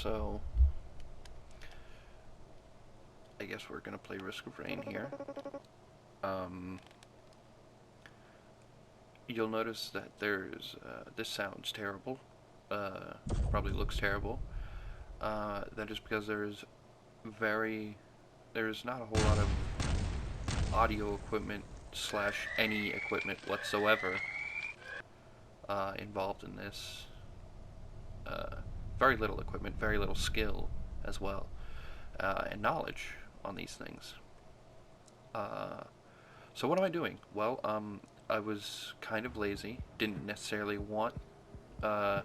So I guess we're gonna play Risk of Rain here. You'll notice that there's this sounds terrible. Probably looks terrible. That is because there's not a whole lot of audio equipment slash any equipment whatsoever involved in this. Very little equipment, very little skill as well, and knowledge on these things. So what am I doing? Well, I was kind of lazy, didn't necessarily want to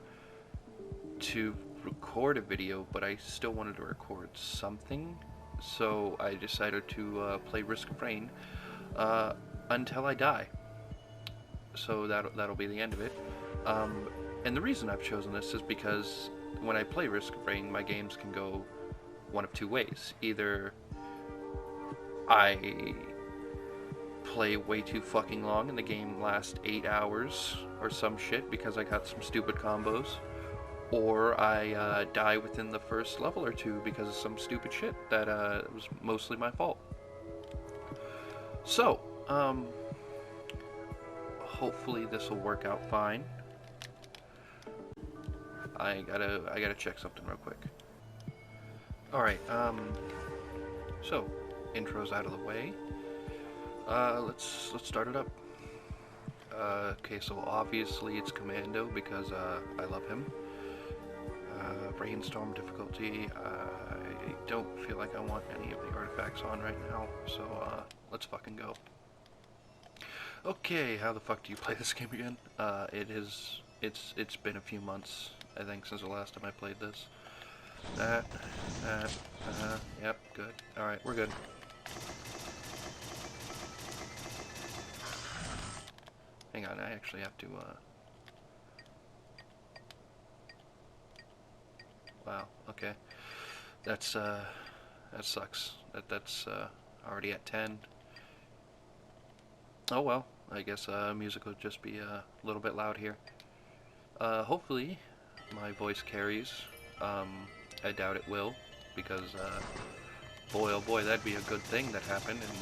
record a video, but I still wanted to record something, so I decided to play Risk of Rain until I die. So that'll be the end of it. And the reason I've chosen this is because when I play Risk of Rain, my games can go one of two ways. Either I play way too fucking long and the game lasts 8 hours or some shit because I got some stupid combos, or I die within the first level or two because of some stupid shit that was mostly my fault. So, hopefully this will work out fine. I gotta check something real quick. Alright, so, intro's out of the way. Let's start it up. Okay, so obviously it's Commando because I love him. Brainstorm difficulty. I don't feel like I want any of the artifacts on right now, so let's fucking go. Okay, how the fuck do you play this game again? It's been a few months, I think, since the last time I played this. Yep, good. Alright, we're good. Hang on, I actually have to, wow, okay. That sucks. That's already at 10. Oh well, I guess music will just be a little bit loud here. Hopefully my voice carries. I doubt it will, because boy oh boy, that'd be a good thing that happened, and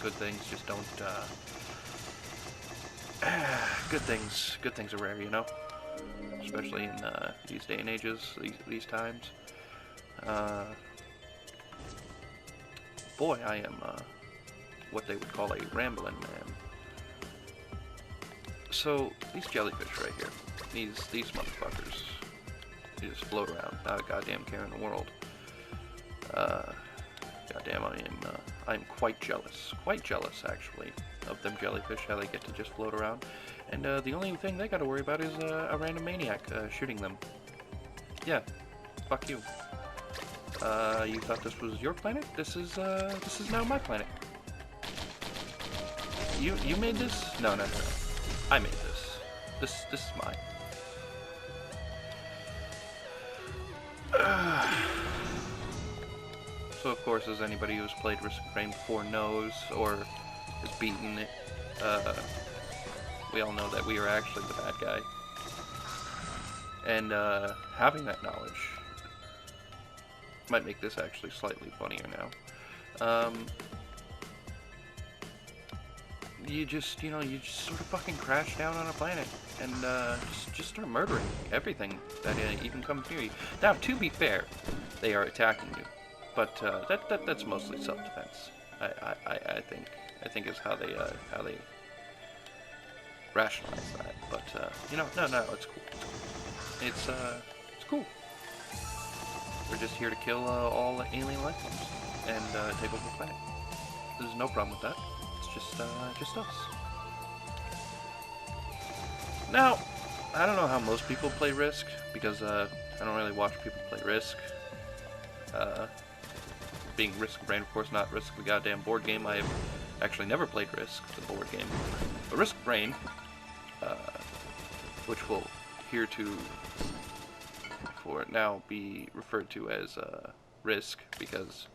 good things just don't good things are rare, you know, especially in these day and ages, these times. Boy, I am what they would call a rambling man. So these jellyfish right here, these motherfuckers, they just float around, not a goddamn care in the world. Goddamn, I'm quite jealous actually of them jellyfish, how they get to just float around, and the only thing they gotta worry about is a random maniac shooting them. Yeah, fuck you. You thought this was your planet? This is now my planet. You made this? No. I made this. This is mine. So of course, as anybody who's played Risk of Rain before knows, or has beaten it, we all know that we are actually the bad guy. And having that knowledge might make this actually slightly funnier now. You just sort of fucking crash down on a planet and just start murdering everything that even comes near you. Now, to be fair, they are attacking you, but that's mostly self-defense. I think is how they rationalize that. But no, it's cool. It's cool. We're just here to kill all the alien life forms and take over the planet. There's no problem with that. It's just us. Now, I don't know how most people play Risk, because I don't really watch people play Risk. Being Risk of Rain, of course, not Risk the goddamn board game. I have actually never played Risk, the board game. But Risk of Rain, which will for now be referred to as Risk, because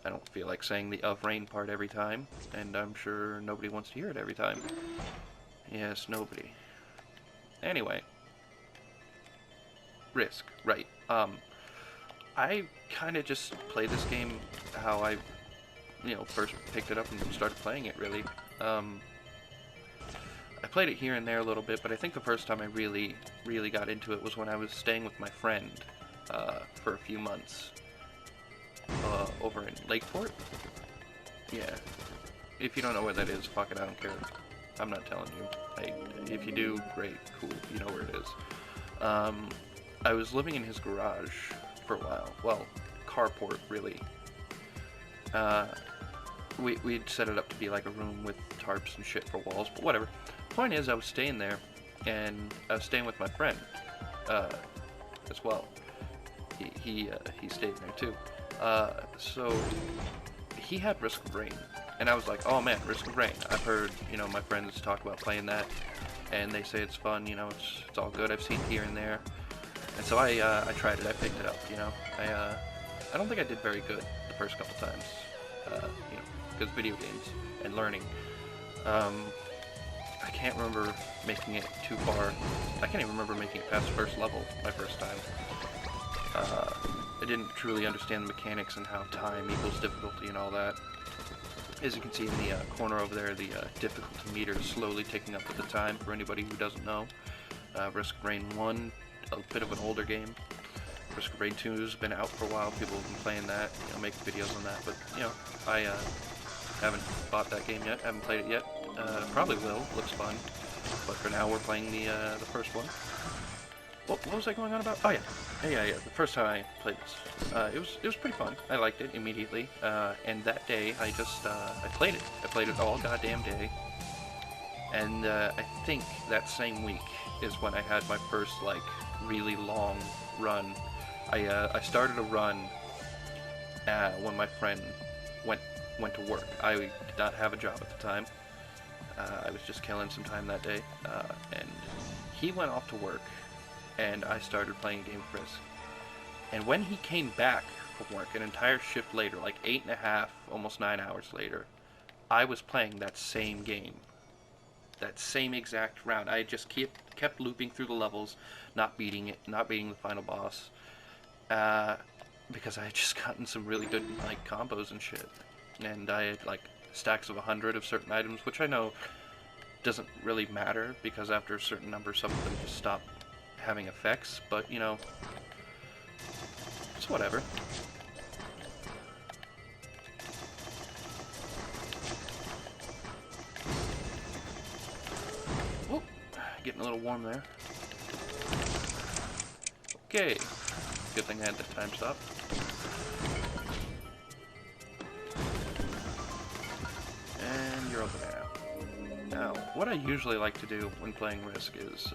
I don't feel like saying the of rain part every time, and I'm sure nobody wants to hear it every time. Yes, nobody. Anyway. Risk, right. I kind of just play this game how I, first picked it up and started playing it, really. I played it here and there a little bit, but I think the first time I really got into it was when I was staying with my friend for a few months over in Lakeport. Yeah. If you don't know where that is, fuck it, I don't care. I'm not telling you. If you do, great, cool, you know where it is. I was living in his garage for a while. Well, carport, really. We'd set it up to be like a room with tarps and shit for walls, but whatever. Point is, I was staying there, and I was staying with my friend as well. He stayed there too. So he had Risk of Rain, and I was like, oh man, Risk of Rain. I've heard, my friends talk about playing that, and they say it's fun. It's all good. I've seen it here and there, and so I tried it. I picked it up. I don't think I did very good the first couple times. Because video games and learning. I can't remember making it too far. I can't even remember making it past the first level my first time. I didn't truly understand the mechanics and how time equals difficulty and all that. As you can see in the corner over there, the difficulty meter is slowly ticking up with the time for anybody who doesn't know. Risk of Rain 1, a bit of an older game. Risk of Rain 2 has been out for a while. People have been playing that, making videos on that. But, I haven't bought that game yet. Haven't played it yet. Probably will. Looks fun. But for now, we're playing the first one. What was I going on about? Oh yeah. The first time I played this, it was pretty fun. I liked it immediately. And that day, I played it. I played it all goddamn day. And I think that same week is when I had my first really long run. I started a run when my friend went to work. I did not have a job at the time. I was just killing some time that day, and he went off to work, and I started playing a game of Risk. And when he came back from work, an entire shift later, like 8.5, almost 9 hours later, I was playing that same game. That same exact round. I just kept looping through the levels, not beating the final boss, because I had just gotten some really good combos and shit. And I had stacks of 100 of certain items, which I know doesn't really matter because after a certain number, some of them just stop having effects. But it's whatever. Whoop, getting a little warm there. Okay, good thing I had the time stop. You're over there. Now, what I usually like to do when playing Risk is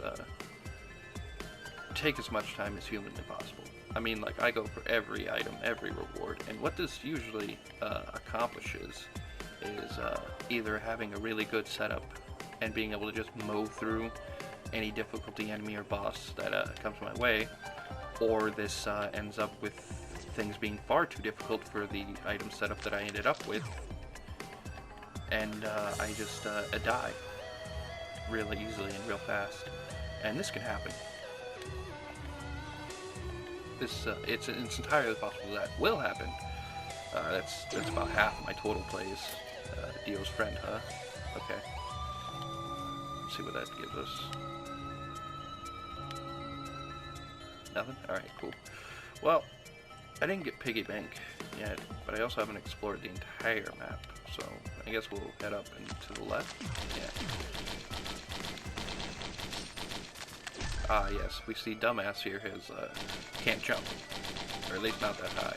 take as much time as humanly possible. I mean, I go for every item, every reward, and what this usually accomplishes is either having a really good setup and being able to just mow through any difficulty enemy or boss that comes my way, or this ends up with things being far too difficult for the item setup that I ended up with, and I just die really easily and real fast. And this can happen. It's entirely possible that will happen. That's about half of my total plays. Dio's friend, huh? Okay. Let's see what that gives us. Nothing? Alright, cool. Well, I didn't get Piggy Bank yet, but I also haven't explored the entire map. So, I guess we'll head up and to the left. Yeah. Ah, yes, we see Dumbass here can't jump. Or at least not that high.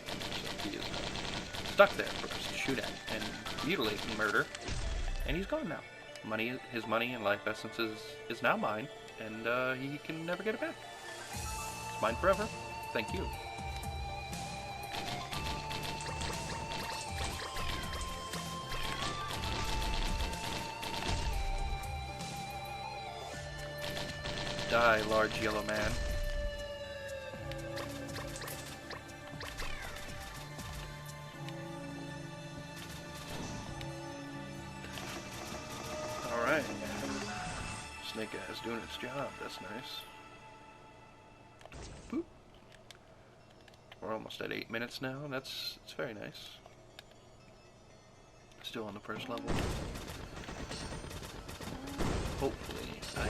So he is stuck there for us to shoot at and mutilate and murder. And he's gone now. His money and life essence is now mine, and he can never get it back. It's mine forever. Thank you. Die, large yellow man. Alright. Snake Eyes doing its job, that's nice. Boop. We're almost at 8 minutes now. It's very nice. Still on the first level. Hopefully I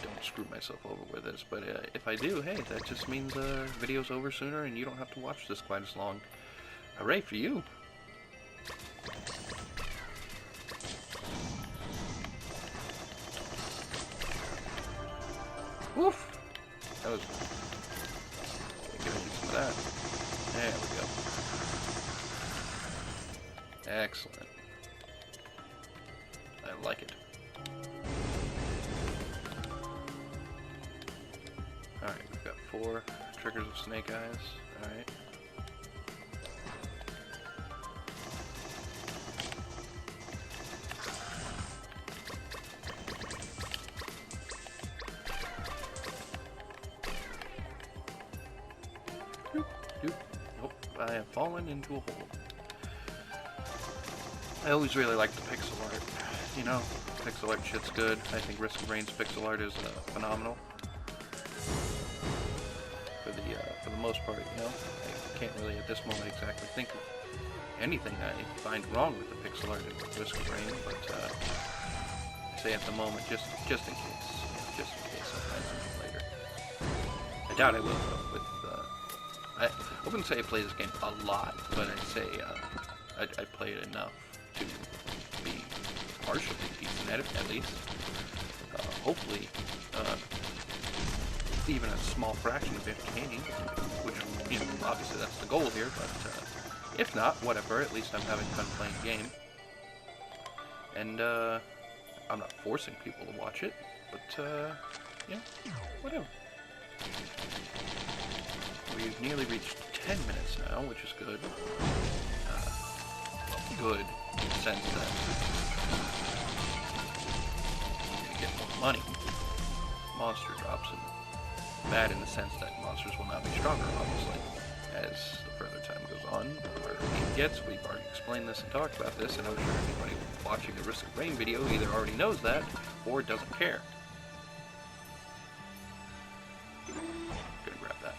don't screw myself over with this, but if I do, hey, that just means video's over sooner and you don't have to watch this quite as long. Hooray for you! Woof! That was... Gonna do some of that. There we go. Excellent. I like it. Alright, we've got 4 triggers of snake eyes. Alright. Nope, I have fallen into a hole. I always really like the pixel art. You know, pixel art shit's good. I think Risk of Rain's pixel art is phenomenal. For the most part, you know, I can't really at this moment exactly think of anything I find wrong with the pixel art in Risk of Rain, but I say at the moment just in case, I'll find something later. I doubt I will though. I wouldn't say I play this game a lot, but I'd say I play it enough to be partially decent at it, at least. Hopefully, even a small fraction of entertaining, which, you know, obviously that's the goal here, but if not, whatever, at least I'm having fun playing the game. And I'm not forcing people to watch it, but yeah, whatever. We've nearly reached 10 minutes now, which is good. Good in the sense that we get more money, monster drops, and bad in the sense that monsters will not be stronger, obviously, as the further time goes on. The harder the game gets, we've already explained this and talked about this, and I'm sure anybody watching the Risk of Rain video either already knows that, or doesn't care. Gonna grab that.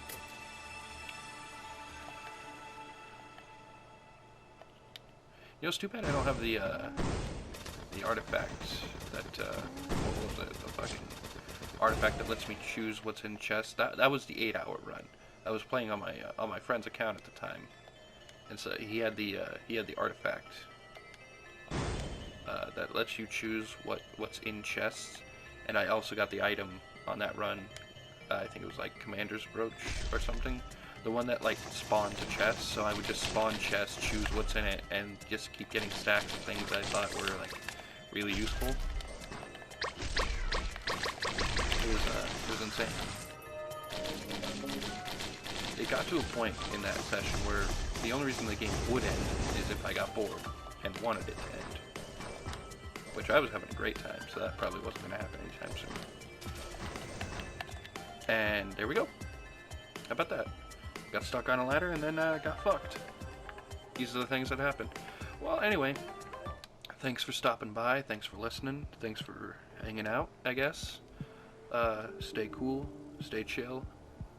You know, it's too bad I don't have the artifact that, what was it, the fucking artifact that lets me choose what's in chests. That was the 8-hour run. I was playing on my friend's account at the time, and so he had the artifact that lets you choose what's in chests, and I also got the item on that run. I think it was like Commander's Brooch or something. The one that like spawned to chests, so I would just spawn chests, choose what's in it, and just keep getting stacks of things that I thought were like really useful. It was insane. It got to a point in that session where the only reason the game would end is if I got bored and wanted it to end. Which I was having a great time, so that probably wasn't going to happen anytime soon. And there we go. How about that? Got stuck on a ladder and then got fucked. These are the things that happen. Well, anyway, thanks for stopping by. Thanks for listening. Thanks for hanging out, I guess. Stay cool. Stay chill.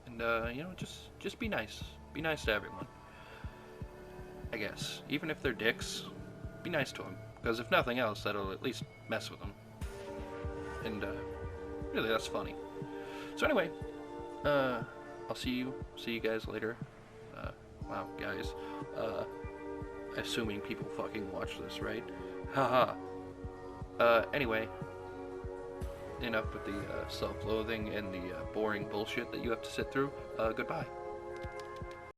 And, you know, just be nice. Be nice to everyone. I guess. Even if they're dicks, be nice to them. Because if nothing else, that'll at least mess with them. And, really, that's funny. So anyway, I'll see you guys later. Wow, guys. Assuming people fucking watch this, right? Haha. Anyway, enough with the self-loathing and the boring bullshit that you have to sit through. Goodbye.